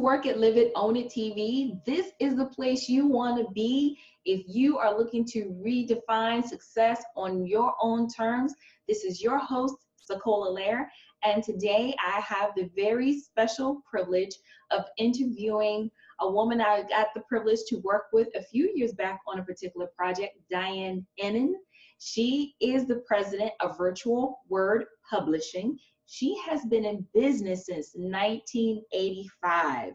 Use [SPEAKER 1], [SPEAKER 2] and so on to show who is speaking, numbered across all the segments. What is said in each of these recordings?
[SPEAKER 1] Work It, Live It, Own It TV. This is the place you want to be if you are looking to redefine success on your own terms. This is your host, Sakola Lair, and today I have the very special privilege of interviewing a woman I got the privilege to work with a few years back on a particular project, Diane Ennen. She is the president of Virtual Word Publishing. She has been in business since 1985.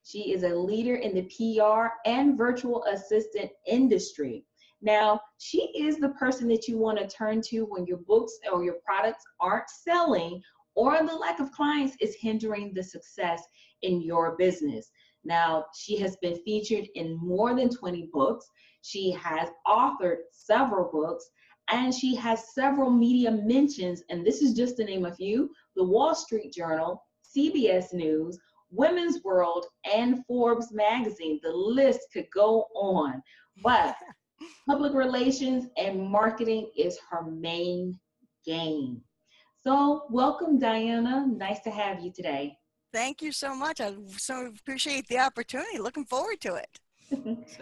[SPEAKER 1] She is a leader in the PR and virtual assistant industry. Now, she is the person that you want to turn to when your books or your products aren't selling or the lack of clients is hindering the success in your business. Now, she has been featured in more than 20 books. She has authored several books, and she has several media mentions, and this is just to name a few: the Wall Street Journal, CBS News, Women's World, and Forbes magazine. The list could go on, but public relations and marketing is her main game. So welcome, Diana. Nice to have you today.
[SPEAKER 2] Thank you so much. I so appreciate the opportunity. Looking forward to it.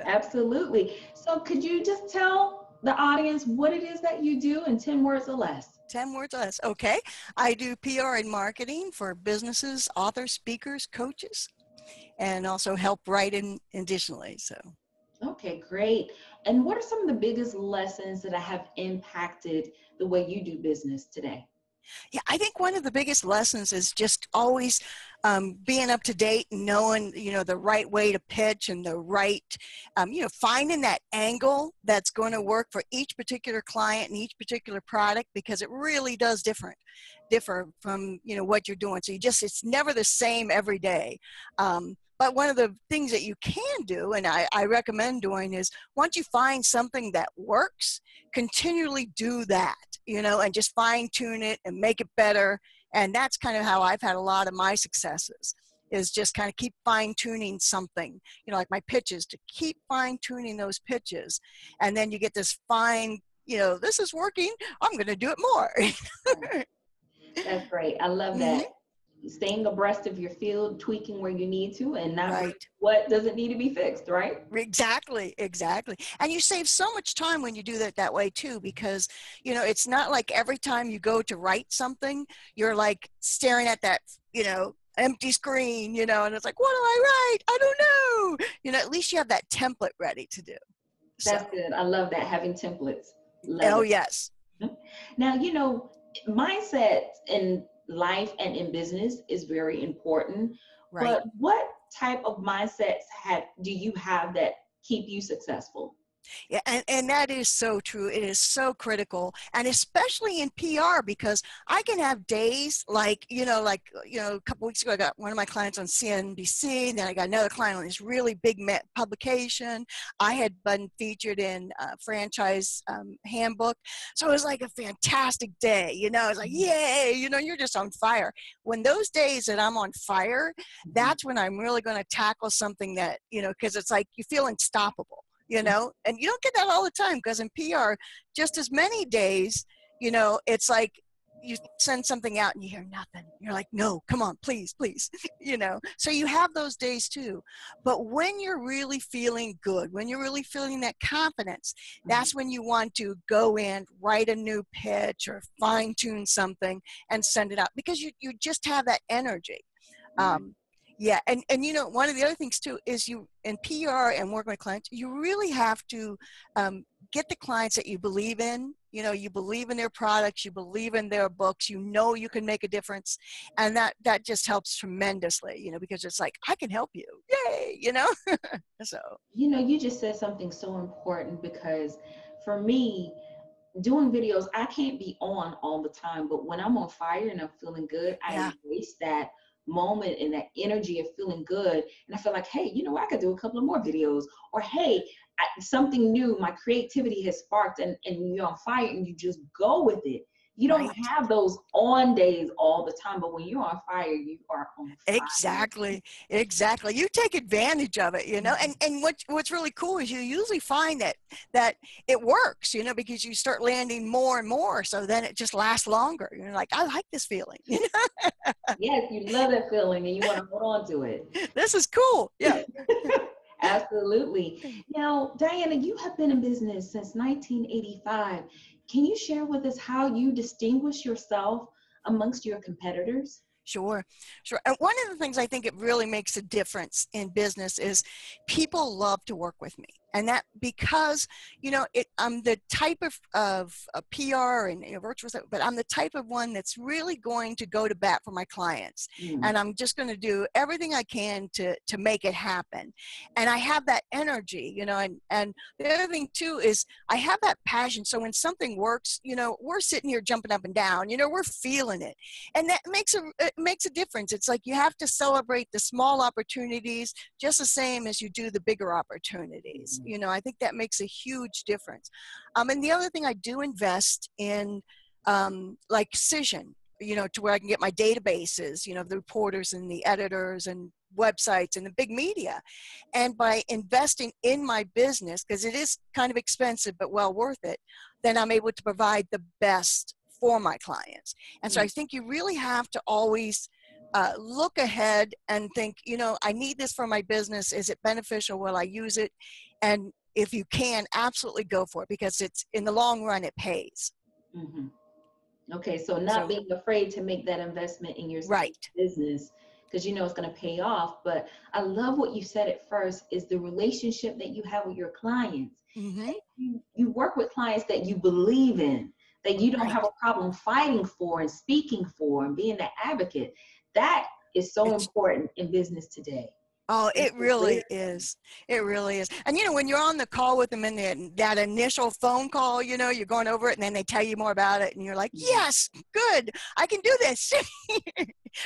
[SPEAKER 1] Absolutely. So could you just tell the audience what it is that you do in 10 words or less?
[SPEAKER 2] 10 words or less. Okay. I do PR and marketing for businesses, authors, speakers, coaches, and also help write in additionally. So.
[SPEAKER 1] Okay, great. And what are some of the biggest lessons that have impacted the way you do business today?
[SPEAKER 2] Yeah, I think one of the biggest lessons is just always being up to date and knowing, the right way to pitch and the right, finding that angle that's going to work for each particular client and each particular product, because it really does differ from, what you're doing. So it's never the same every day. But one of the things that you can do, and I recommend doing, is once you find something that works, continually do that, and just fine tune it and make it better. And that's kind of how I've had a lot of my successes, is just kind of keep fine tuning something, like my pitches, to keep fine tuning those pitches. And then you get this fine, this is working, I'm going to do it more.
[SPEAKER 1] That's great. I love that. Staying abreast of your field, tweaking where you need to, and not what doesn't need to be fixed, right?
[SPEAKER 2] Exactly. And you save so much time when you do that way too, because, it's not like every time you go to write something, you're like staring at that, empty screen, and it's like, what do I write? I don't know. At least you have that template ready to do.
[SPEAKER 1] That's good. I love that, having templates.
[SPEAKER 2] Love it. Yes.
[SPEAKER 1] Now, mindset in life and in business is very important.
[SPEAKER 2] Right.
[SPEAKER 1] But what type of mindsets do you have that keep you successful?
[SPEAKER 2] Yeah, and that is so true. It is so critical, and especially in PR, because I can have days like, a couple weeks ago, I got one of my clients on CNBC, then I got another client on this really big publication. I had been featured in a franchise handbook. So it was like a fantastic day, it was like, yay, you're just on fire. When those days that I'm on fire, that's when I'm really going to tackle something that, because it's like you feel unstoppable. And you don't get that all the time, because in PR, just as many days, it's like you send something out and you hear nothing. You're like, no, come on, please, so you have those days too. But when you're really feeling good, when you're really feeling that confidence, that's when you want to go in, write a new pitch or fine tune something and send it out, because you just have that energy. Yeah, and one of the other things too is you, in PR and working with clients, you really have to get the clients that you believe in. You believe in their products, you believe in their books, you can make a difference, and that just helps tremendously. Because it's like, I can help you, yay, So
[SPEAKER 1] you just said something so important, because for me, doing videos, I can't be on all the time, but when I'm on fire and I'm feeling good, I embrace that moment and that energy of feeling good, and I feel like, hey, I could do a couple of more videos, or hey, something new, my creativity has sparked, and you're on fire and you just go with it. You don't
[SPEAKER 2] Right.
[SPEAKER 1] have those on days all the time, but when you're on fire, you are on fire.
[SPEAKER 2] Exactly. Exactly. You take advantage of it, you know, and what's really cool is you usually find that it works, you know, because you start landing more and more. So then it just lasts longer. You're like, I like this feeling, you know,
[SPEAKER 1] Yes, you love that feeling and you want to hold on to it.
[SPEAKER 2] this is cool. Yeah.
[SPEAKER 1] Absolutely. Now, Diana, you have been in business since 1985. Can you share with us how you distinguish yourself amongst your competitors?
[SPEAKER 2] Sure, sure. And one of the things I think it really makes a difference in business is people love to work with me. And that because, you know, I'm the type of a PR and, you know, virtual, but I'm the type of one that's really going to go to bat for my clients.
[SPEAKER 1] Mm,
[SPEAKER 2] And I'm just going to do everything I can to make it happen. And I have that energy, you know, and the other thing too is I have that passion. So when something works, you know, we're sitting here jumping up and down, you know, we're feeling it. And that makes a difference. It's like you have to celebrate the small opportunities just the same as you do the bigger opportunities. You know, I think that makes a huge difference. And the other thing, I do invest in like Cision, you know, to where I can get my databases, you know, the reporters and the editors and websites and the big media. And by investing in my business, because it is kind of expensive but well worth it, then I'm able to provide the best for my clients. And so I think you really have to always look ahead and think, you know, I need this for my business. Is it beneficial? Will I use it? And if you can, absolutely go for it, because it's in the long run, it pays.
[SPEAKER 1] mm-hmm. Okay, so not
[SPEAKER 2] So,
[SPEAKER 1] being afraid to make that investment in your
[SPEAKER 2] right.
[SPEAKER 1] business because you know it's going to pay off. But I love what you said at first is the relationship that you have with your clients.
[SPEAKER 2] Mm-hmm.
[SPEAKER 1] You work with clients that you believe in, that you don't have
[SPEAKER 2] Right.
[SPEAKER 1] a problem fighting for and speaking for and being the advocate. That is so
[SPEAKER 2] It's
[SPEAKER 1] important in business today.
[SPEAKER 2] Oh,
[SPEAKER 1] That's
[SPEAKER 2] it
[SPEAKER 1] a rare
[SPEAKER 2] really
[SPEAKER 1] thing.
[SPEAKER 2] is. It really is. And you know, when you're on the call with them in that initial phone call, you know, you're going over it and then they tell you more about it and you're like,
[SPEAKER 1] Mhm.
[SPEAKER 2] yes, good, I can do this.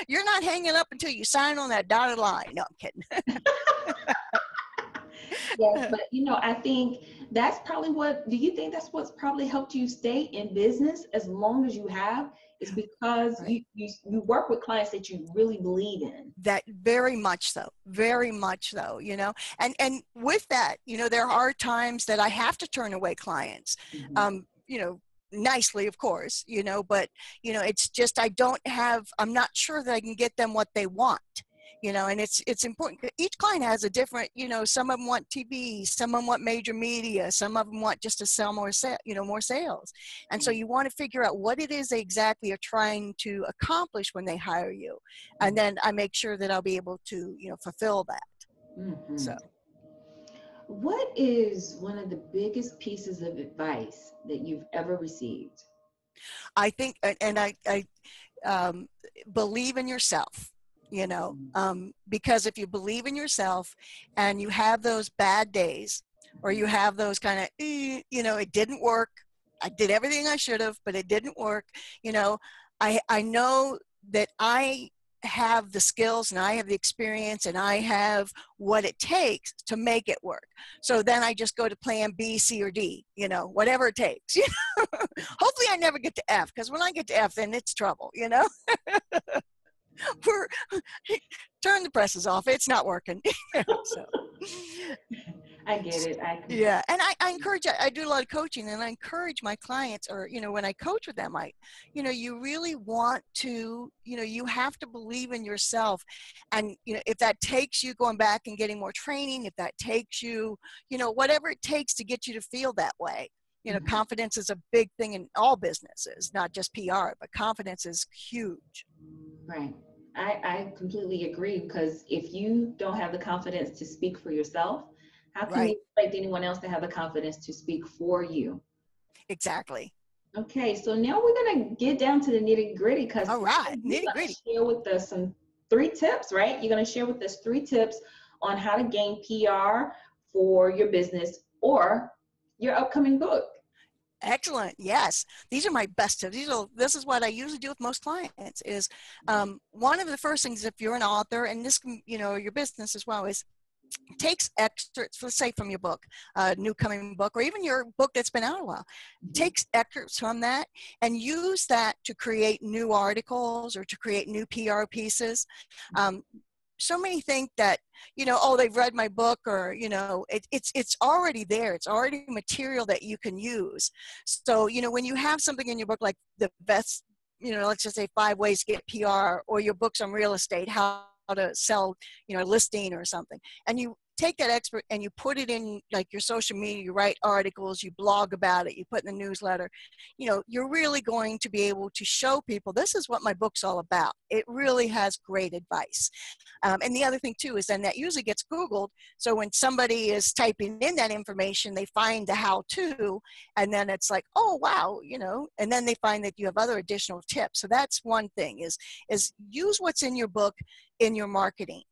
[SPEAKER 2] You're not hanging up until you sign on that dotted line. No, I'm kidding.
[SPEAKER 1] Yes, but you know, I think that's probably what, do you think that's what's probably helped you stay in business as long as you have, is because
[SPEAKER 2] Right.
[SPEAKER 1] you work with clients that you really believe in.
[SPEAKER 2] That very much so, you know, and with that, you know, there are times that I have to turn away clients,
[SPEAKER 1] Mhm.
[SPEAKER 2] you know, nicely, of course, you know, but you know, it's just, I'm not sure that I can get them what they want, you know, and it's important. Each client has a different, you know, some of them want TV, some of them want major media, some of them want just to sell more, you know, more sales. And so you want to figure out what it is they exactly are trying to accomplish when they hire you. And then I make sure that I'll be able to, you know, fulfill that. So
[SPEAKER 1] Mhm. What is one of the biggest pieces of advice that you've ever received?
[SPEAKER 2] I think, and I believe in yourself, you know, because if you believe in yourself and you have those bad days, or you have those kind of, you know, it didn't work, I did everything I should have, but it didn't work, you know, I know that I have the skills and I have the experience and I have what it takes to make it work. So then I just go to plan B, C, or D, you know, whatever it takes. Hopefully I never get to F, because when I get to F, then it's trouble, you know. We're turn the presses off. It's not working. So
[SPEAKER 1] I get it. I can.
[SPEAKER 2] yeah, and I encourage. I do a lot of coaching, and I encourage my clients, or you know, when I coach with them, you know, you really want to, you know, you have to believe in yourself, and you know, if that takes you going back and getting more training, if that takes you, you know, whatever it takes to get you to feel that way. You know,
[SPEAKER 1] Mhm.
[SPEAKER 2] confidence is a big thing in all businesses, not just PR, but confidence is huge.
[SPEAKER 1] Right. I completely agree because if you don't have the confidence to speak for yourself, how can
[SPEAKER 2] Right.
[SPEAKER 1] you expect anyone else to have the confidence to speak for you?
[SPEAKER 2] Exactly.
[SPEAKER 1] Okay, so now we're gonna get down to the nitty gritty because
[SPEAKER 2] All right.
[SPEAKER 1] you're
[SPEAKER 2] Nitty
[SPEAKER 1] gonna
[SPEAKER 2] gritty.
[SPEAKER 1] share with us some 3 tips, right? You're gonna share with us 3 tips on how to gain PR for your business or your upcoming book.
[SPEAKER 2] Excellent. Yes. These are my best tips. This is what I usually do with most clients is one of the first things, if you're an author, and this can, you know, your business as well, is takes excerpts, let's say from your book, new coming book, or even your book that's been out a while, takes excerpts from that and use that to create new articles or to create new PR pieces. So many think that, oh, they've read my book, or, it's already there. It's already material that you can use. So, when you have something in your book, like the best, let's just say 5 ways to get PR, or your books on real estate, how to sell, a listing or something, and you take that expert and you put it in like your social media, you write articles, you blog about it, you put in the newsletter, you're really going to be able to show people, this is what my book's all about. It really has great advice. And the other thing too is then that usually gets Googled. So when somebody is typing in that information, they find the how-to, and then it's like, oh, wow, and then they find that you have other additional tips. So that's one thing is use what's in your book in your marketing.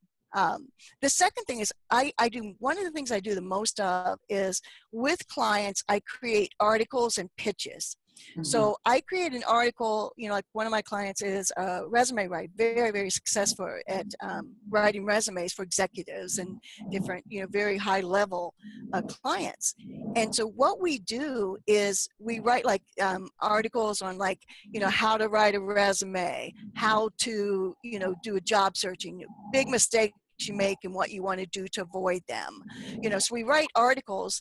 [SPEAKER 2] The second thing is I do, one of the things I do the most of is with clients, I create articles and pitches. Mm-hmm. So I create an article, like one of my clients is a resume writer, very, very successful at writing resumes for executives and different, very high level clients. And so what we do is we write like articles on like, how to write a resume, how to, do a job searching, big mistakes you make and what you want to do to avoid them. So we write articles,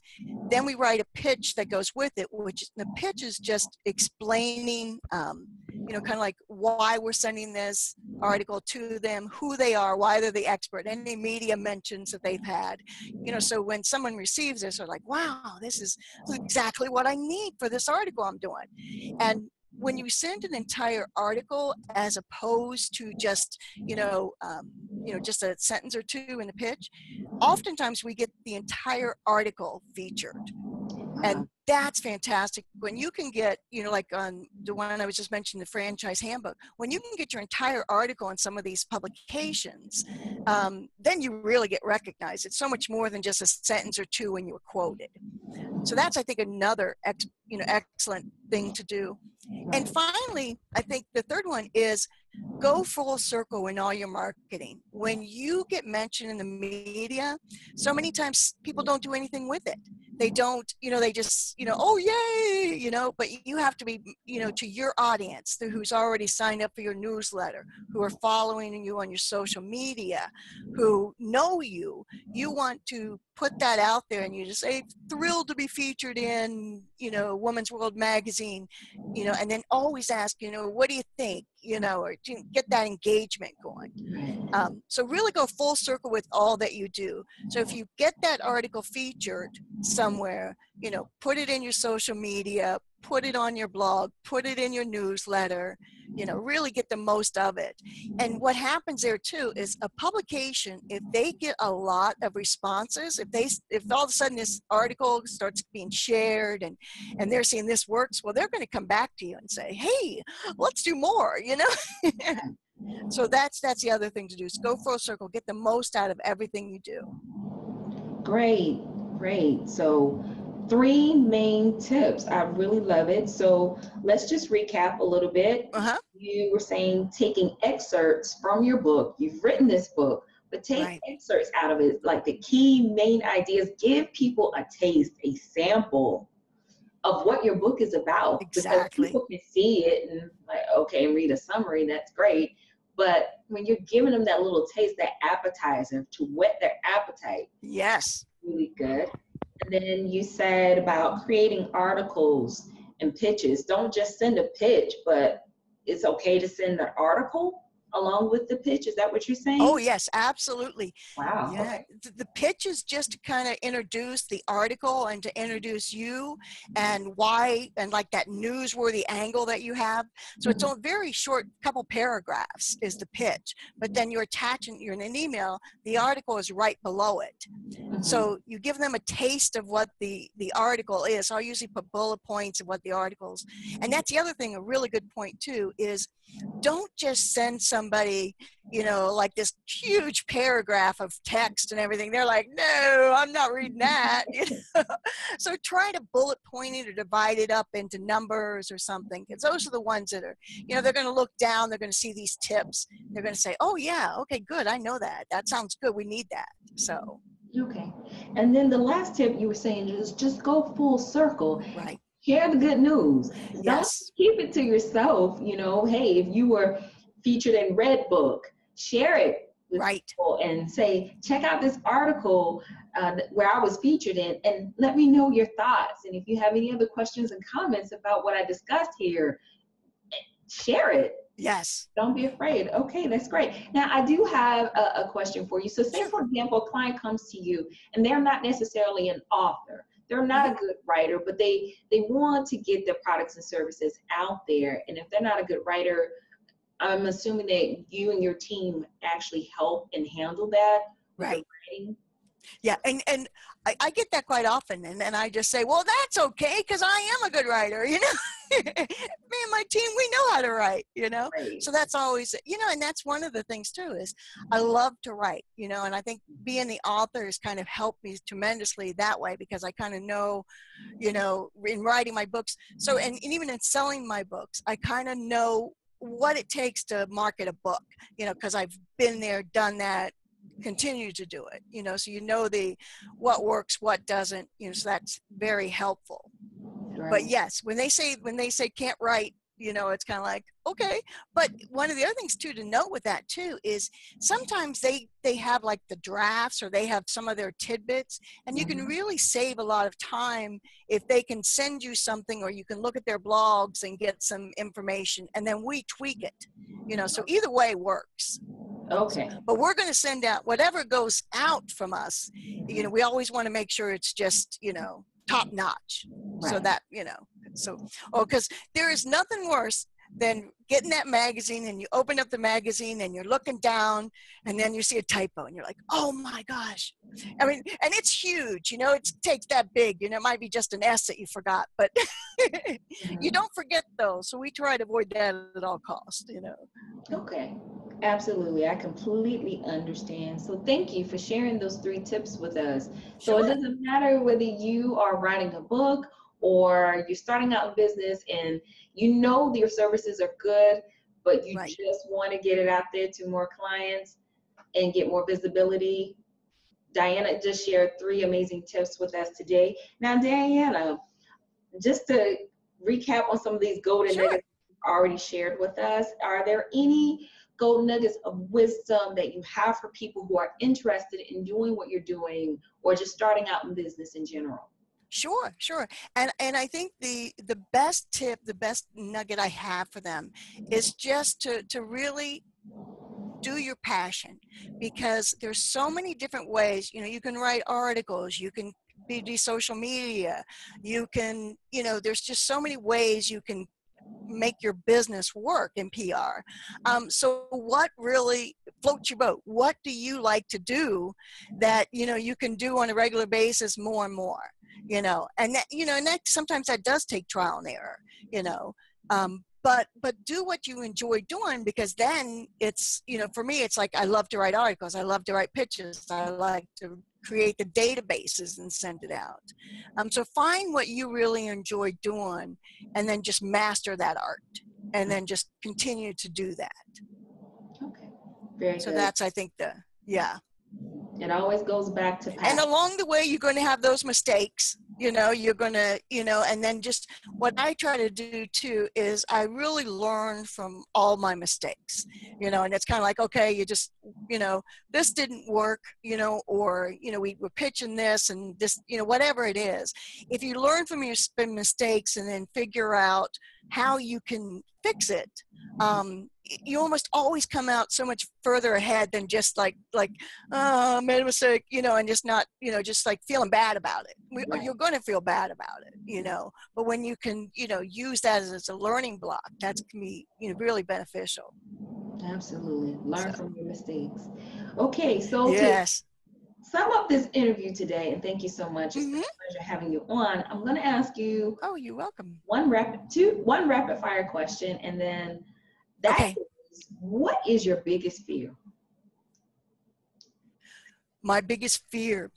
[SPEAKER 2] then we write a pitch that goes with it, which the pitch is just explaining, kind of like why we're sending this article to them, who they are, why they're the expert, any media mentions that they've had, so when someone receives this, they're like, wow, this is exactly what I need for this article I'm doing. And when you send an entire article as opposed to just, just a sentence or two in the pitch, oftentimes we get the entire article featured. And that's fantastic. When you can get, like on the one I was just mentioning, the franchise handbook, when you can get your entire article on some of these publications, then you really get recognized. It's so much more than just a sentence or two when you were quoted. So that's, I think, another excellent thing to do. And finally, I think the third one is go full circle in all your marketing. When you get mentioned in the media, so many times people don't do anything with it. They don't, they just, oh, yay, but you have to be, to your audience who's already signed up for your newsletter, who are following you on your social media, who know you. You want to put that out there and you just say, thrilled to be featured in, Woman's World magazine, and then always ask, what do you think, or get that engagement going. So really go full circle with all that you do. So if you get that article featured somewhere, put it in your social media, put it on your blog, put it in your newsletter, really get the most of it. And what happens there too is a publication, if they get a lot of responses, if all of a sudden this article starts being shared and they're seeing this works, well, they're going to come back to you and say, hey, let's do more, So that's the other thing to do is go full circle, get the most out of everything you do.
[SPEAKER 1] Great. So 3 main tips. I really love it. So let's just recap a little bit. You were saying taking excerpts from your book. You've written this book, but take excerpts out of it, like the key main ideas. Give people a taste, a sample of what your book is about.
[SPEAKER 2] Exactly.
[SPEAKER 1] Because people can see it and like, okay, read a summary, that's great. But when you're giving them that little taste, that appetizer to whet their appetite.
[SPEAKER 2] Yes.
[SPEAKER 1] Really good. And then you said about creating articles and pitches. Don't just send a pitch, but it's okay to send an article along with the pitch. Is that what you're saying?
[SPEAKER 2] Oh, yes, absolutely.
[SPEAKER 1] Wow.
[SPEAKER 2] Yeah.
[SPEAKER 1] Okay.
[SPEAKER 2] The pitch is just to kind of introduce the article and to introduce you and why, and like that newsworthy angle that you have. So it's a very short couple paragraphs is the pitch, but then you're in an email, the article is right below it. So you give them a taste of what the article is. So I usually put bullet points of what the articles, and that's the other thing, a really good point too, is don't just send somebody, like this huge paragraph of text and everything. They're like, no, I'm not reading that. So try to bullet point it or divide it up into numbers or something. Because those are the ones that are, they're going to look down. They're going to see these tips. They're going to say, oh yeah, okay, good. I know that. That sounds good. We need that. So.
[SPEAKER 1] Okay. And then the last tip you were saying is just go full circle.
[SPEAKER 2] Right.
[SPEAKER 1] Share the good news. Don't
[SPEAKER 2] Yes.
[SPEAKER 1] keep it to yourself. Hey, if you were featured in Redbook, share it with
[SPEAKER 2] Right.
[SPEAKER 1] people and say, check out this article where I was featured in, and let me know your thoughts. And if you have any other questions and comments about what I discussed here, share it.
[SPEAKER 2] Yes.
[SPEAKER 1] Don't be afraid. Okay, that's great. Now, I do have a question for you. So, say,
[SPEAKER 2] Sure.
[SPEAKER 1] for example, a client comes to you and they're not necessarily an author. They're not
[SPEAKER 2] Hmm.
[SPEAKER 1] a good writer, but they want to get their products and services out there. And if they're not a good writer, I'm assuming that you and your team actually help and handle that with the
[SPEAKER 2] Right.
[SPEAKER 1] writing.
[SPEAKER 2] Yeah, and I get that quite often, and then I just say, well, that's okay, because I am a good writer, you know. Me and my team, we know how to write, you know.
[SPEAKER 1] Great.
[SPEAKER 2] So that's always, you know, and that's one of the things too is I love to write, you know, and I think being the author has kind of helped me tremendously that way because I kind of know, you know, in writing my books. So and even in selling my books, I kind of know what it takes to market a book, you know, because I've been there, done that, continue to do it, you know, so you know the what works, what doesn't, you know, so that's very helpful. But
[SPEAKER 1] Right.
[SPEAKER 2] yes, when they say can't write, you know, it's kind of like, okay. But one of the other things too to note with that too is sometimes they have like the drafts or they have some of their tidbits, and you can
[SPEAKER 1] Mhm.
[SPEAKER 2] really save a lot of time if they can send you something, or you can look at their blogs and get some information and then we tweak it, you know, so either way works. So,
[SPEAKER 1] Okay.
[SPEAKER 2] but we're going to send out whatever goes out from us. You know, we always want to make sure it's just, you know, top notch. So
[SPEAKER 1] Right.
[SPEAKER 2] that, you know, so, oh, because there is nothing worse than getting that magazine and you open up the magazine and you're looking down and then you see a typo and you're like, oh my gosh. I mean, and it's huge, you know, it takes that big, you know, it might be just an S that you forgot, but you
[SPEAKER 1] Mhm.
[SPEAKER 2] don't forget those. So we try to avoid that at all costs, you know.
[SPEAKER 1] Okay, absolutely. I completely understand. So thank you for sharing those three tips with us. So it
[SPEAKER 2] Sure.
[SPEAKER 1] doesn't matter whether you are writing a book or you're starting out in business and you know your services are good, but you
[SPEAKER 2] Right.
[SPEAKER 1] just want to get it out there to more clients and get more visibility. Diana just shared three amazing tips with us today. Now, Diana, just to recap on some of these golden
[SPEAKER 2] Sure.
[SPEAKER 1] nuggets already shared with us, are there any golden nuggets of wisdom that you have for people who are interested in doing what you're doing or just starting out in business in general?
[SPEAKER 2] Sure, sure. And I think the best tip, the best nugget I have for them is just to really do your passion, because there's so many different ways, you know, you can write articles, you can do social media, you can, you know, there's just so many ways you can make your business work in PR. So what really floats your boat? What do you like to do that, you know, you can do on a regular basis more and more, you know, and that, you know, and that sometimes that does take trial and error, you know, but do what you enjoy doing, because then it's, you know, for me, it's like, I love to write articles. I love to write pitches. I like to create the databases and send it out. So find what you really enjoy doing and then just master that art and then just continue to do that.
[SPEAKER 1] Okay, very
[SPEAKER 2] So
[SPEAKER 1] good.
[SPEAKER 2] that's, I think, yeah.
[SPEAKER 1] It always goes back to
[SPEAKER 2] And
[SPEAKER 1] passion.
[SPEAKER 2] along the way, you're going to have those mistakes, you know, you're going to, you know, and then just what I try to do too is I really learn from all my mistakes, you know, and it's kind of like, okay, you just, you know, this didn't work, you know, or, you know, we were pitching this and this, you know, whatever it is. If you learn from your mistakes and then figure out how you can fix it, you almost always come out so much further ahead than just like oh, I made a mistake, you know, and just not, you know, just like feeling bad about it.
[SPEAKER 1] Right.
[SPEAKER 2] You're going to feel bad about it, you know, but when you can, you know, use that as a learning block, that's can be, you know, really beneficial.
[SPEAKER 1] Absolutely.
[SPEAKER 2] So,
[SPEAKER 1] Learn from your mistakes. Okay, so to
[SPEAKER 2] yes.
[SPEAKER 1] sum up this interview today, and thank you so much. It's been
[SPEAKER 2] Hmm.
[SPEAKER 1] a pleasure having you on. I'm going to ask you
[SPEAKER 2] Oh, you're welcome.
[SPEAKER 1] one rapid fire question, and then that
[SPEAKER 2] Okay.
[SPEAKER 1] is, what is your biggest fear?
[SPEAKER 2] My biggest fear.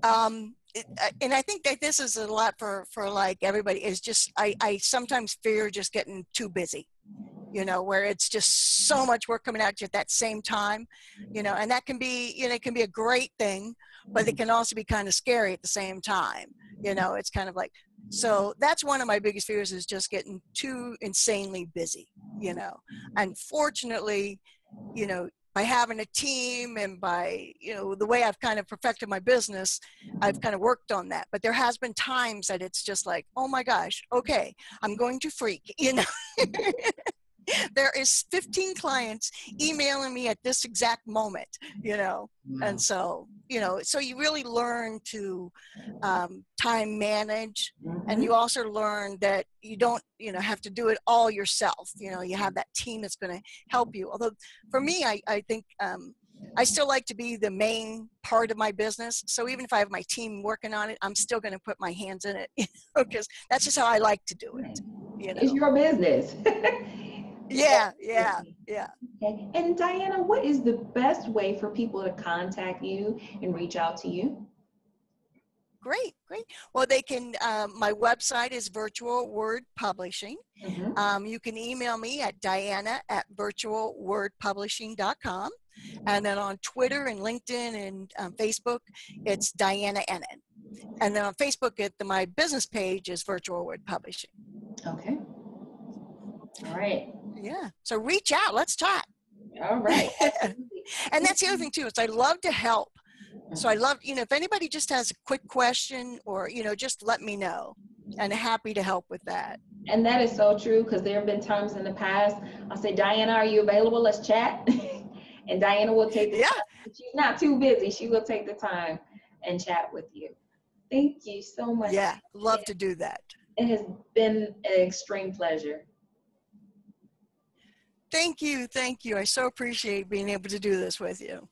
[SPEAKER 2] And I think that this is a lot for like everybody is just, I sometimes fear just getting too busy, you know, where it's just so much work coming at you at that same time, you know, and that can be, you know, it can be a great thing, but it can also be kind of scary at the same time. You know, it's kind of like, so that's one of my biggest fears, is just getting too insanely busy, you know. Unfortunately, you know, by having a team and by, you know, the way I've kind of perfected my business, I've kind of worked on that. But there has been times that it's just like, oh my gosh, okay, I'm going to freak, you know. There is 15 clients emailing me at this exact moment, you know. And so, you know, so you really learn to time manage, and you also learn that you don't, you know, have to do it all yourself. You know, you have that team that's going to help you. Although for me, I think I still like to be the main part of my business. So even if I have my team working on it, I'm still going to put my hands in it, you know, because that's just how I like to do it, you know.
[SPEAKER 1] It's your business.
[SPEAKER 2] Yeah.
[SPEAKER 1] Okay. And Diana, what is the best way for people to contact you and reach out to you?
[SPEAKER 2] Great. Well, they can, my website is Virtual Word Publishing. You can email me at diana@virtualwordpublishing.com. And then on Twitter and LinkedIn and Facebook, it's Diana Ennen. And then on Facebook, my business page is Virtual Word Publishing.
[SPEAKER 1] Okay. All right.
[SPEAKER 2] Yeah. So reach out. Let's talk.
[SPEAKER 1] All right.
[SPEAKER 2] And that's the other thing too, is I love to help. So I love, you know, if anybody just has a quick question, or, you know, just let me know, and happy to help with that.
[SPEAKER 1] And that is so true, because there have been times in the past, I'll say, Diana, are you available? Let's chat. And Diana will take the time. If she's not too busy, she will take the time and chat with you. Thank you so much.
[SPEAKER 2] Yeah, love to do that.
[SPEAKER 1] It has been an extreme pleasure.
[SPEAKER 2] Thank you. I so appreciate being able to do this with you.